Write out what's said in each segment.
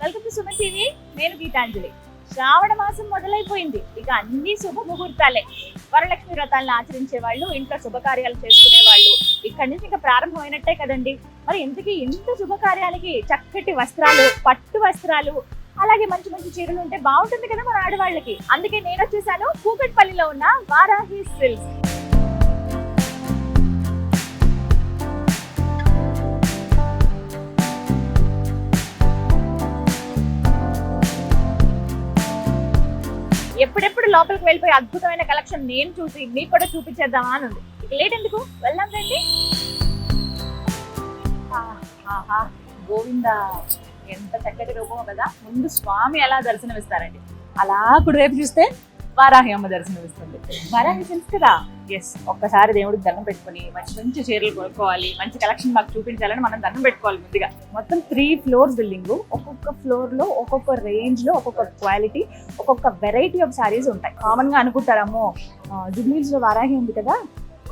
Welcome to Suman TV. నేను గీతాంజలి. శ్రావణ మాసం మొదలైపోయింది. ఇక అన్ని శుభ ముహూర్తాలే. వరలక్ష్మి వ్రతాలను ఆచరించే వాళ్ళు, ఇంట్లో శుభకార్యాలు చేసుకునే వాళ్ళు ఇక్కడి నుంచి ఇంకా ప్రారంభమైనట్టే కదండి. మరి ఇంతకీ ఇంత శుభకార్యాలకి చక్కటి వస్త్రాలు, పట్టు వస్త్రాలు, అలాగే మంచి మంచి చీరలు ఉంటే బాగుంటుంది కదా మన ఆడవాళ్ళకి. అందుకే నేను వచ్చేసాను కూకట్పల్లిలో ఉన్న వారాహి సిల్క్స్. ఎప్పుడెప్పుడు లోపలికి వెళ్ళిపోయి అద్భుతమైన కలెక్షన్ నేను చూసి మీకు కూడా చూపించేద్దామా అని ఉంది. ఇక లేట్ ఎందుకు, వెళ్దాం రండి. గోవిందా, ఎంత చక్కటి రూపమో కదా. ముందు స్వామి ఎలా దర్శనమిస్తారండి, అలా కుడివైపు చూస్తే వారాహి అమ్మ దర్శనమిస్తుంది. వారాహి తెలుసు కదా. ఎస్, ఒక్కసారి దేవుడికి దండం పెట్టుకుని మంచి మంచి చీరలు కొనుక్కోవాలి, మంచి కలెక్షన్ మాకు చూపించాలని మనం దండం పెట్టుకోవాలి ముందుగా. మొత్తం 3 floors బిల్డింగ్. ఒక్కొక్క ఫ్లోర్ లో ఒక్కొక్క రేంజ్ లో ఒక్కొక్క క్వాలిటీ, ఒక్కొక్క వెరైటీ ఆఫ్ సారీస్ ఉంటాయి. కామన్ గా అనుకుంటారమ్మో జుబ్లీస్ లో వారాహి ఉంది కదా,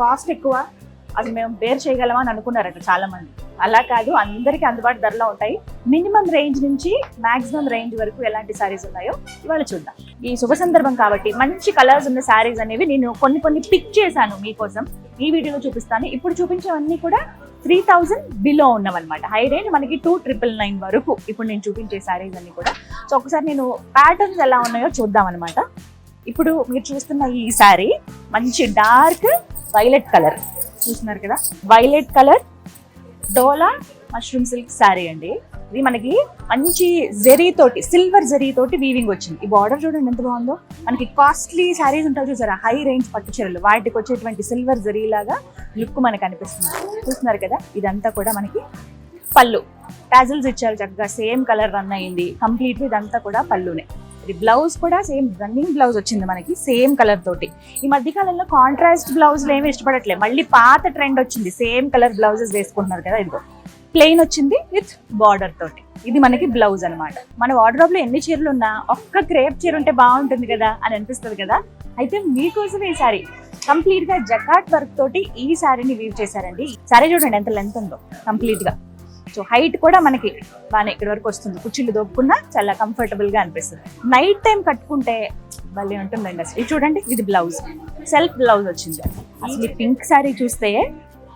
కాస్ట్ ఎక్కువ, అది మేము బేర్ చేయగలమా అని అనుకున్నారట చాలా మంది. అలా కాదు, అందరికీ అందుబాటు ధరలో ఉంటాయి. మినిమం రేంజ్ నుంచి మాక్సిమం రేంజ్ వరకు ఎలాంటి సారీస్ ఉన్నాయో ఇవాళ చూద్దాం. ఈ శుభ సందర్భం కాబట్టి మంచి కలర్స్ ఉన్న సారీస్ అనేవి నేను కొన్ని పిక్ చేశాను మీకోసం, ఈ వీడియోలో చూపిస్తాను. ఇప్పుడు చూపించేవన్నీ కూడా 3000 బిలో ఉన్నవన్నమాట. హై రేంజ్ మనకి 2999 వరకు ఇప్పుడు నేను చూపించే సారీస్ అన్ని కూడా. సో ఒకసారి నేను ప్యాటర్న్స్ ఎలా ఉన్నాయో చూద్దాం అనమాట. ఇప్పుడు మీరు చూస్తున్న ఈ సారీ మంచి డార్క్ వైలెట్ కలర్ చూస్తున్నారు కదా. వైలెట్ కలర్ డోలా మష్రూమ్ సిల్క్ శారీ అండి. ఇది మనకి మంచి జరీ తోటి, సిల్వర్ జరీ తోటి వీవింగ్ వచ్చింది. ఈ బార్డర్ చూడండి ఎంత బాగుందో. మనకి కాస్ట్లీ శారీస్ ఉంటాయి చూసారా, హై రేంజ్ పట్టు చీరలు, వాటికి వచ్చేటువంటి సిల్వర్ జరీ లాగా లుక్ మనకు అనిపిస్తుంది. చూస్తున్నారు కదా. ఇదంతా కూడా మనకి పళ్ళు, టాజిల్స్ ఇచ్చారు చక్కగా, సేమ్ కలర్ రన్ అయ్యింది కంప్లీట్. ఇదంతా కూడా పళ్ళునే. బ్లౌజ్ కూడా సేమ్ రన్నింగ్ బ్లౌజ్ వచ్చింది మనకి, సేమ్ కలర్ తోటి. ఈ మధ్య కాలంలో కాంట్రాస్ట్ బ్లౌజ్లు ఏమి ఇష్టపడట్లేదు, మళ్ళీ పాత ట్రెండ్ వచ్చింది. సేమ్ కలర్ బ్లౌజెస్ వేసుకుంటున్నారు కదా. ఇదిగో ప్లెయిన్ వచ్చింది విత్ బార్డర్ తోటి. ఇది మనకి బ్లౌజ్ అనమాట. మన వార్డ్రోబ్ లో ఎన్ని చీరలు ఉన్నా ఒక్క క్రేప్ చీర ఉంటే బాగుంటుంది కదా అని అనిపిస్తుంది కదా. అయితే మీకోసం ఈ సారీ కంప్లీట్ గా జకాట్ వర్క్ తోటి ఈ సారీని వీవ్ చేశారండి. సారీ చూడండి ఎంత లెంత్ ఉందో కంప్లీట్ గా. సో హైట్ కూడా మనకి బాగానే ఇక్కడ వరకు వస్తుంది. కుర్చీలు దొప్పుకున్నా చాలా కంఫర్టబుల్ గా అనిపిస్తుంది. నైట్ టైం కట్టుకుంటే భలే ఉంటుందండి అసలు. ఇది చూడండి, ఇది బ్లౌజ్, సెల్ఫ్ బ్లౌజ్ వచ్చింది. అసలు ఈ పింక్ శారీ చూస్తే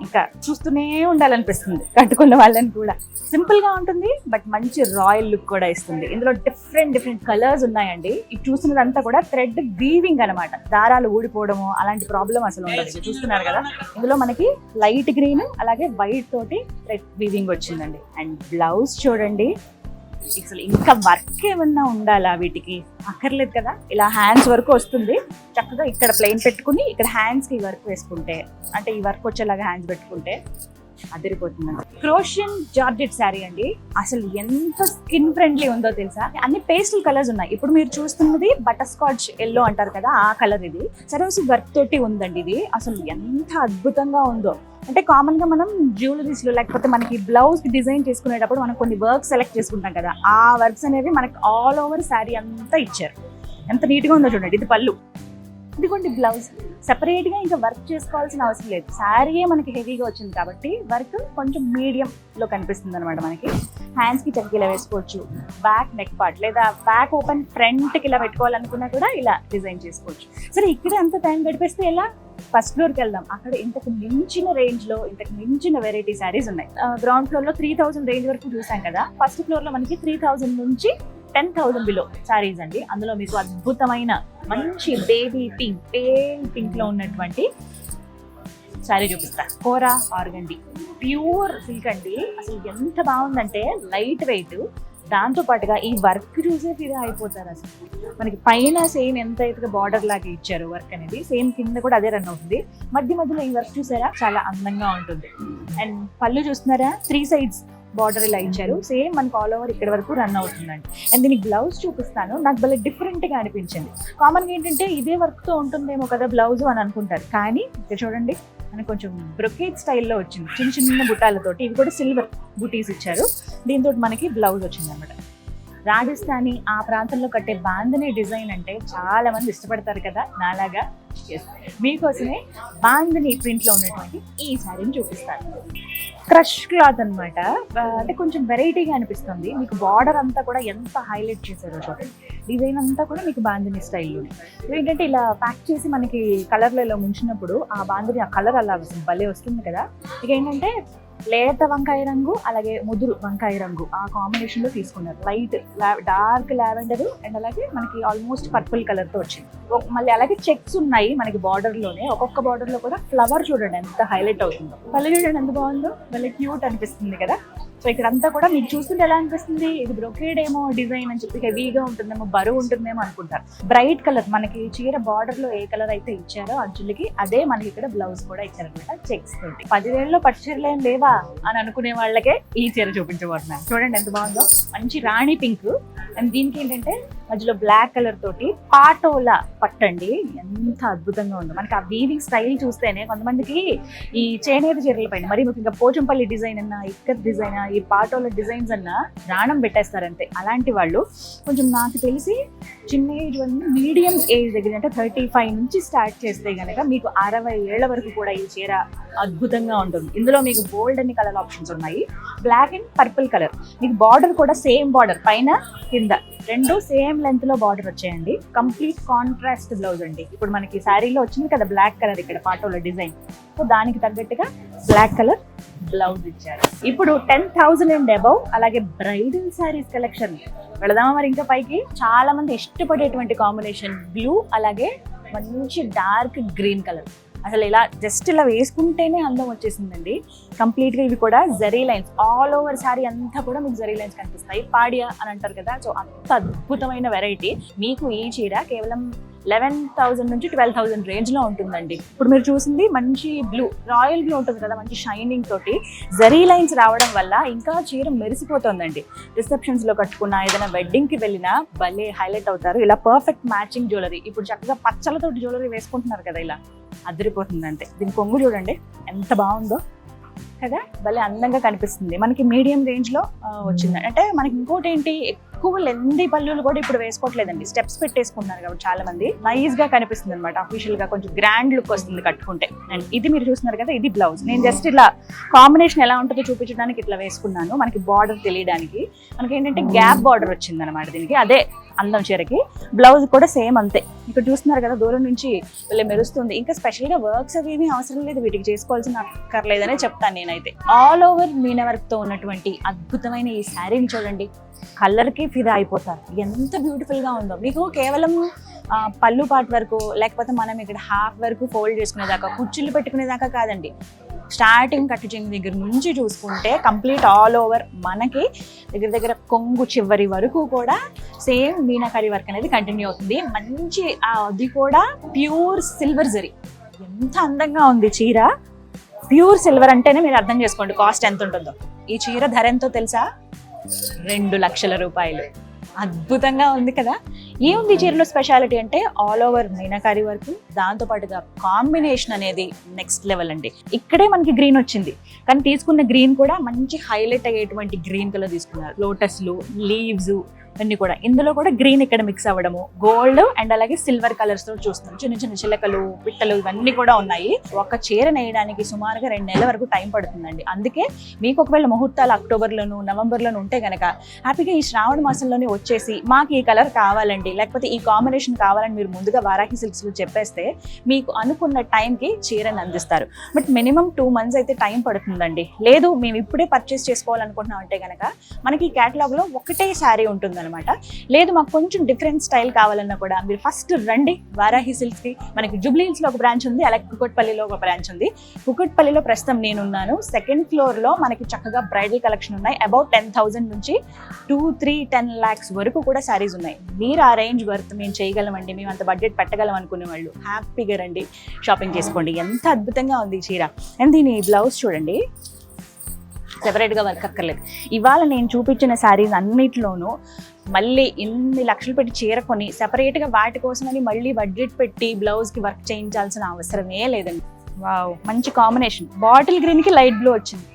ఇంకా చూస్తూనే ఉండాలనిపిస్తుంది కట్టుకున్న వాళ్ళని కూడా. సింపుల్ గా ఉంటుంది బట్ మంచి రాయల్ లుక్ కూడా ఇస్తుంది. ఇందులో డిఫరెంట్ కలర్స్ ఉన్నాయండి. ఇది చూస్తున్నదంతా కూడా థ్రెడ్ వీవింగ్ అనమాట. దారాలు ఊడిపోవడము అలాంటి ప్రాబ్లం అసలు ఉండదు. చూస్తున్నారు కదా. ఇందులో మనకి లైట్ గ్రీన్ అలాగే వైట్ తోటి థ్రెడ్ వీవింగ్ వచ్చిందండి. అండ్ బ్లౌజ్ చూడండి, అసలు ఇంకా వర్క్ ఏమన్నా ఉండాలా వీటికి, అక్కర్లేదు కదా. ఇలా హ్యాండ్స్ వరకు వస్తుంది చక్కగా. ఇక్కడ ప్లెయిన్ పెట్టుకుని ఇక్కడ హ్యాండ్స్ కి వర్క్ వేసుకుంటే, అంటే ఈ వర్క్ వచ్చేలాగా హ్యాండ్స్ పెట్టుకుంటే అదిరిపోతుందండి. క్రోషియన్ జార్జెట్ శారీ అండి. అసలు ఎంత స్కిన్ ఫ్రెండ్లీ ఉందో తెలుసా. అన్ని పేస్టల్ కలర్స్ ఉన్నాయి. ఇప్పుడు మీరు చూస్తున్నది బటర్ స్కాచ్ ఎల్లో అంటారు కదా, ఆ కలర్ ఇది. సరోసి వర్క్ తోటి ఉందండి. ఇది అసలు ఎంత అద్భుతంగా ఉందో. అంటే కామన్ గా మనం జ్యువెలరీస్ లో లేకపోతే మనకి బ్లౌజ్ డిజైన్ చేసుకునేటప్పుడు మనం కొన్ని వర్క్ సెలెక్ట్ చేసుకుంటాం కదా, ఆ వర్క్స్ అనేవి మనకి ఆల్ ఓవర్ శారీ అంతా ఇచ్చారు. ఎంత నీట్ గా ఉందో చూడండి. ఇది పళ్ళు, ఇదిగోండి బ్లౌజ్. సెపరేట్ గా ఇంకా వర్క్ చేసుకోవాల్సిన అవసరం లేదు. శారీయే మనకి హెవీగా వచ్చింది కాబట్టి వర్క్ కొంచెం మీడియం లో కనిపిస్తుంది అనమాట. మనకి హ్యాండ్స్ కి చక్కగా ఇలా వేసుకోవచ్చు. బ్యాక్ నెక్ పార్ట్ లేదా బ్యాక్ ఓపెన్ ఫ్రంట్ కి ఇలా పెట్టుకోవాలనుకున్నా కూడా ఇలా డిజైన్ చేసుకోవచ్చు. సరే, ఇక్కడ అంత టైం గడిపేస్తే ఎలా, ఫస్ట్ ఫ్లోర్కి వెళ్దాం. అక్కడ ఇంతకు మించిన రేంజ్ లో ఇంతకు మించిన వెరైటీ శారీస్ ఉన్నాయి. గ్రౌండ్ ఫ్లోర్ లో 3000 రేంజ్ వరకు చూసాం కదా. ఫస్ట్ ఫ్లోర్ లో మనకి 3000 నుంచి 10,000 బిలో శారీస్ అండి. అందులో మీకు అద్భుతమైన మంచి బేబీ పింక్, పేల్ పింక్ లో ఉన్నటువంటి శారీ చూపిస్తా. కోరా ఆర్గండి ప్యూర్ సిల్క్ అండి. అసలు ఎంత బాగుందంటే లైట్ వెయిట్, దాంతో పాటుగా ఈ వర్క్ చూసే ఫిదా అయిపోతారు అసలు. మనకి పైన సేమ్ ఎంత అయితే బార్డర్ లాగా ఇచ్చారు వర్క్ అనేది, సేమ్ కింద కూడా అదే రన్ అవుతుంది. మధ్యలో ఈ వర్క్ చూసారా, చాలా అందంగా ఉంటుంది. అండ్ పళ్ళు చూస్తున్నారా, 3 sides బార్డర్ ఇలా ఇచ్చారు. సేమ్ మనకు ఆల్ ఓవర్ ఇక్కడ వరకు రన్ అవుతుందండి. అండ్ దీనికి బ్లౌజ్ చూపిస్తాను. నాకు భలే డిఫరెంట్ గా అనిపించింది. కామన్ గా ఏంటంటే ఇదే వర్క్ తో ఉంటుందేమో కదా బ్లౌజ్ అని అనుకుంటారు, కానీ ఇక్కడ చూడండి మనకి కొంచెం బ్రొకేట్ స్టైల్లో వచ్చింది. చిన్న బుట్టాలతోటి, ఇవి కూడా సిల్వర్ బుటీస్ ఇచ్చారు. దీంతో మనకి బ్లౌజ్ వచ్చింది అనమాట. రాజస్థానీ ఆ ప్రాంతంలో కట్టే బాంధనీ డిజైన్ అంటే చాలా మంది ఇష్టపడతారు కదా నాలాగా. Yes. మీకోసమే బాందిని ప్రింట్ లో ఉన్నటువంటి ఈ శారీని చూపిస్తాను. క్రష్ క్లాత్ అనమాట. అంటే కొంచెం వెరైటీగా అనిపిస్తుంది. మీకు బార్డర్ అంతా కూడా ఎంత హైలైట్ చేశారో చూడండి. డిజైన్ అంతా కూడా మీకు బాందిని స్టైల్లో. ఏంటంటే ఇలా ప్యాక్ చేసి మనకి కలర్లో ఇలా ముంచినప్పుడు ఆ బాందిని ఆ కలర్ అలా వస్తుంది, భలే వస్తుంది కదా. ఇక ఏంటంటే లేత వంకాయ రంగు అలాగే ముదురు వంకాయ రంగు ఆ కాంబినేషన్ లో తీసుకున్నారు. లైట్ డార్క్ లావెండర్ అండ్ అలాగే మనకి ఆల్మోస్ట్ పర్పుల్ కలర్ తో వచ్చింది. మళ్ళీ అలాగే చెక్స్ ఉన్నాయి మనకి బార్డర్ లోనే. ఒక్కొక్క బార్డర్ లో కూడా ఫ్లవర్ చూడండి ఎంత హైలైట్ అవుతుందో. మళ్ళీ చూడండి ఎంత బాగుందో, మళ్ళీ క్యూట్ అనిపిస్తుంది కదా. సో ఇక్కడ అంతా కూడా మీకు చూస్తుంటే ఎలా అనిపిస్తుంది, ఇది బ్రొకేడ్ ఏమో డిజైన్ అని చెప్పి హెవీగా ఉంటుందేమో, బరువు ఉంటుందేమో అనుకుంటారు. బ్రైట్ కలర్ మనకి చీర బార్డర్ లో ఏ కలర్ అయితే ఇచ్చారో అంచులకి అదే మనకి ఇక్కడ బ్లౌజ్ కూడా ఇచ్చారనమాట చెక్స్ తోటి. 10,000లో పట్టు చీరలు ఏం లేవా అని అనుకునే వాళ్ళకే ఈ చీర చూపించబోతున్నాను. చూడండి ఎంత బాగుందో, మంచి రాణి పింక్ అండ్ దీనికి ఏంటంటే మధ్యలో బ్లాక్ కలర్ తోటి పాటోలా పట్టండి. ఎంత అద్భుతంగా ఉందో. మనకి ఆ వీవింగ్ స్టైల్ చూస్తేనే కొంతమందికి ఈ చేనేత చీరల పైన మరి ముఖ్యంగా పోచంపల్లి డిజైన్ అన్నా, ఇక్కత్ డిజైన్, ఈ పాటోల డిజైన్స్ అన్నా ప్రాణం పెట్టేస్తారంతే. అలాంటి వాళ్ళు కొంచెం నాకు తెలిసి చిన్న ఏజ్ వాళ్ళు మీడియం ఏజ్ దగ్గర అంటే 35 నుంచి స్టార్ట్ చేస్తే కనుక మీకు 60 ఏళ్ల వరకు కూడా ఈ చీర అద్భుతంగా ఉంటుంది. ఇందులో మీకు బోల్డ్ అన్ని కలర్ ఆప్షన్స్ ఉన్నాయి. Black and purple colour. మీకు బార్డర్ కూడా సేమ్ బార్డర్, పైన కింద రెండు సేమ్ లెంత్ లో బార్డర్ వచ్చాయండి. కంప్లీట్ కాంట్రాస్ట్ బ్లౌజ్ అండి. ఇప్పుడు మనకి శారీలో వచ్చింది కదా బ్లాక్ కలర్ ఇక్కడ పాటోల డిజైన్, సో దానికి తగ్గట్టుగా బ్లాక్ కలర్ బ్లౌజ్ ఇచ్చారు. ఇప్పుడు 10,000 అండ్ అబౌవ్ అలాగే బ్రైడల్ శారీస్ కలెక్షన్ వెళదామా మరి ఇంకా పైకి. చాలా మంది ఇష్టపడేటువంటి కాంబినేషన్ బ్లూ అలాగే మంచి డార్క్ గ్రీన్ కలర్. అసలు ఇలా జస్ట్ ఇలా వేసుకుంటేనే అందం వచ్చేసిందండి. కంప్లీట్గా ఇవి కూడా zari lines all over sari అంతా కూడా మీకు జరీ లైన్స్ కనిపిస్తాయి. పాడియా అని అంటారు కదా, సో అంత అద్భుతమైన వెరైటీ. మీకు ఈ చీర కేవలం 11,000 నుంచి 12,000 రేంజ్ లో ఉంటుందండి. ఇప్పుడు మీరు చూసింది మంచి బ్లూ, రాయల్ బ్లూ ఉంటుంది కదా, మంచి షైనింగ్ తోటి జరీ లైన్స్ రావడం వల్ల ఇంకా చీర మెరిసిపోతుందండి. రిసెప్షన్స్ లో కట్టుకున్నా, ఏదైనా వెడ్డింగ్ కి వెళ్ళినా భలే హైలైట్ అవుతారు. ఇలా పర్ఫెక్ట్ మ్యాచింగ్ జ్యువెలరీ. ఇప్పుడు చక్కగా పచ్చలతోటి జ్యువెలరీ వేసుకుంటున్నారు కదా, ఇలా అదిరిపోతుంది అంతే. దీని కొంగు చూడండి ఎంత బాగుందో కదా, భలే అందంగా కనిపిస్తుంది. మనకి మీడియం రేంజ్ లో వచ్చింది. అంటే మనకి ఇంకోటి ఏంటి, ఎక్కువ లెంది పళ్ళులు కూడా ఇప్పుడు వేసుకోవట్లేదండి, స్టెప్స్ పెట్టేసుకుంటున్నారు కాబట్టి చాలా మంది. నైస్ గా కనిపిస్తుంది అనమాట. అఫీషియల్ గా కొంచెం గ్రాండ్ లుక్ వస్తుంది కట్టుకుంటే. అండ్ ఇది మీరు చూస్తున్నారు కదా, ఇది బ్లౌజ్. నేను జస్ట్ ఇలా కాంబినేషన్ ఎలా ఉంటుందో చూపించడానికి ఇట్లా వేసుకున్నాను, మనకి బార్డర్ తెలియడానికి. మనకి ఏంటంటే గ్యాప్ బార్డర్ వచ్చింది అనమాట దీనికి, అదే అందం చీరకి. బ్లౌజ్ కూడా సేమ్ అంతే. ఇక్కడ చూస్తున్నారు కదా దూరం నుంచి వీళ్ళు మెరుస్తుంది. ఇంకా స్పెషల్ గా వర్క్స్ అవి ఏమీ అవసరం లేదు, వీటికి చేసుకోవాల్సిన అక్కర్లేదనే చెప్తాను నేనైతే. ఆల్ ఓవర్ మీనా వర్క్ తో ఉన్నటువంటి అద్భుతమైన ఈ శారీని చూడండి, కలర్ కి ఫిదా అయిపోతారు. ఎంత బ్యూటిఫుల్ గా ఉందో. మీకు కేవలం పళ్ళు పార్ట్ వరకు లేకపోతే మనం ఇక్కడ హాఫ్ వరకు ఫోల్డ్ చేసుకునేదాకా, కుర్చీలు పెట్టుకునేదాకా కాదండి. స్టార్టింగ్ కట్టు చెంగు దగ్గర నుంచి చూసుకుంటే కంప్లీట్ ఆల్ ఓవర్ మనకి దగ్గర దగ్గర కొంగు చివరి వరకు కూడా సేమ్ మీనాకారి వర్క్ అనేది కంటిన్యూ అవుతుంది. మంచి అది కూడా ప్యూర్ సిల్వర్ జరీ. ఎంత అందంగా ఉంది చీర. ప్యూర్ సిల్వర్ అంటేనే మీరు అర్థం చేసుకోండి కాస్ట్ ఎంత ఉంటుందో. ఈ చీర ధర ఎంతో తెలుసా, 2 లక్షల రూపాయలు. అద్భుతంగా ఉంది కదా. ఏముంది చీరలో స్పెషాలిటీ అంటే ఆల్ ఓవర్ మీనాకారి వర్క్, దాంతో పాటుగా కాంబినేషన్ అనేది నెక్స్ట్ లెవెల్ అండి. ఇక్కడే మనకి గ్రీన్ వచ్చింది, కానీ తీసుకున్న గ్రీన్ కూడా మంచి హైలైట్ అయ్యేటువంటి గ్రీన్ కలర్ తీసుకున్నారు. లోటస్లు, లీవ్స్ అన్ని కూడా. ఇందులో కూడా గ్రీన్ ఇక్కడ మిక్స్ అవ్వడము, గోల్డ్ అండ్ అలాగే సిల్వర్ కలర్స్ తో చూస్తున్నాం. చిన్న చిన్న చిలకలు, పిట్టలు ఇవన్నీ కూడా ఉన్నాయి. ఒక చీర నేయడానికి సుమారుగా 2 నెలల వరకు టైం పడుతుందండి. అందుకే మీకు ఒకవేళ ముహూర్తాలు అక్టోబర్లోను నవంబర్లోను ఉంటే గనక హ్యాపీగా ఈ శ్రావణ మాసంలోనే వచ్చేసి మాకు ఈ కలర్ కావాలండి లేకపోతే ఈ కాంబినేషన్ కావాలని మీరు ముందుగా వారాహి సిల్క్స్ లో చెప్పేస్తే మీకు అనుకున్న టైంకి చీరని అందిస్తారు. బట్ మినిమం 2 months అయితే టైం పడుతుందండి. లేదు మేము ఇప్పుడే పర్చేస్ చేసుకోవాలనుకుంటున్నాం అంటే కనుక మనకి ఈ క్యాటలాగ్ లో ఒకటే శారీ ఉంటుంది అనమాట. లేదు మాకు కొంచెం డిఫరెంట్ స్టైల్ కావాలన్నా కూడా మీరు ఫస్ట్ రండి వారాహి సిల్క్స్ కి. మనకి జూబ్లీ హిల్స్ లో ఒక బ్రాంచ్ ఉంది, అలాగే కుకట్పల్లిలో ఒక బ్రాంచ్ ఉంది. కుకట్పల్లిలో ప్రస్తుతం నేనున్నాను. 2nd floor లో మనకి చక్కగా బ్రైడల్ కలెక్షన్ ఉన్నాయి. అబౌట్ 10,000 నుంచి 2-3-10 lakhs వరకు కూడా శారీస్ ఉన్నాయి. మీరు ఆ రేంజ్ వర్త్ మేము చేయగలమండి, మేము అంత బడ్జెట్ పెట్టగలం అనుకునే వాళ్ళు హ్యాపీగా రండి, షాపింగ్ చేసుకోండి. ఎంత అద్భుతంగా ఉంది ఈ చీర. అండ్ దీని బ్లౌజ్ చూడండి, సెపరేట్గా వర్క్ అక్కర్లేదు. ఇవాళ నేను చూపించిన శారీస్ అన్నిట్లోనూ మళ్ళీ ఇన్ని లక్షలు పెట్టి చీర కొని సెపరేట్గా వాటి కోసమని మళ్ళీ బడ్జెట్ పెట్టి బ్లౌజ్కి వర్క్ చేయించాల్సిన అవసరమే లేదండి. వావ్, మంచి కాంబినేషన్. బాటిల్ గ్రీన్కి లైట్ బ్లూ వచ్చింది.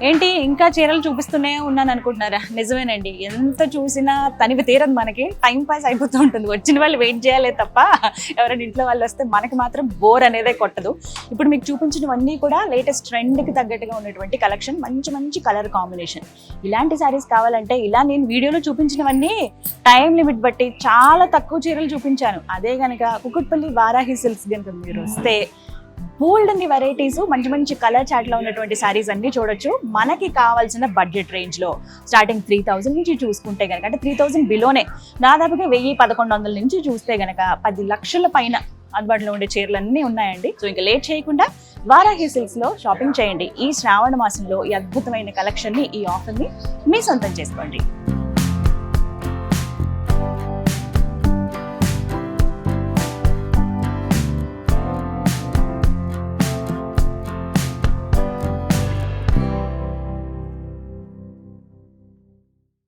ఏంటి ఇంకా చీరలు చూపిస్తూనే ఉన్నాను అనుకుంటున్నారా? నిజమేనండి, ఎంత చూసినా తనివి తీరదు, మనకి టైం పాస్ అయిపోతూ ఉంటుంది. వచ్చిన వాళ్ళు వెయిట్ చేయాలి తప్ప ఎవరైనా ఇంట్లో వాళ్ళు వస్తే మనకి మాత్రం బోర్ అనేదే కొట్టదు. ఇప్పుడు మీకు చూపించినవన్నీ కూడా లేటెస్ట్ ట్రెండ్కి తగ్గట్టుగా ఉన్నటువంటి కలెక్షన్, మంచి మంచి కలర్ కాంబినేషన్. ఇలాంటి శారీస్ కావాలంటే ఇలా నేను వీడియోలో చూపించినవన్నీ టైం లిమిట్ బట్టి చాలా తక్కువ చీరలు చూపించాను. అదే కనుక కుకుట్పల్లి వారాహి సిల్క్స్ కనుక మీరు వస్తే బోల్డ్ అన్ని వెరైటీస్, మంచి మంచి కలర్ చాట్ లో ఉన్నటువంటి సారీస్ అన్ని చూడొచ్చు. మనకి కావాల్సిన బడ్జెట్ రేంజ్ లో స్టార్టింగ్ 3000 నుంచి చూసుకుంటే గనక, అంటే 3000 బిలోనే దాదాపుగా 1000-1100 నుంచి చూస్తే గనక 10 లక్షల పైన అందుబాటులో ఉండే చీరలన్నీ ఉన్నాయండి. సో ఇంకా లేట్ చేయకుండా వారాహి సిల్క్స్ లో షాపింగ్ చేయండి. ఈ శ్రావణ మాసంలో ఈ అద్భుతమైన కలెక్షన్ ని, ఈ ఆఫర్ ని మీ సొంతం చేసుకోండి.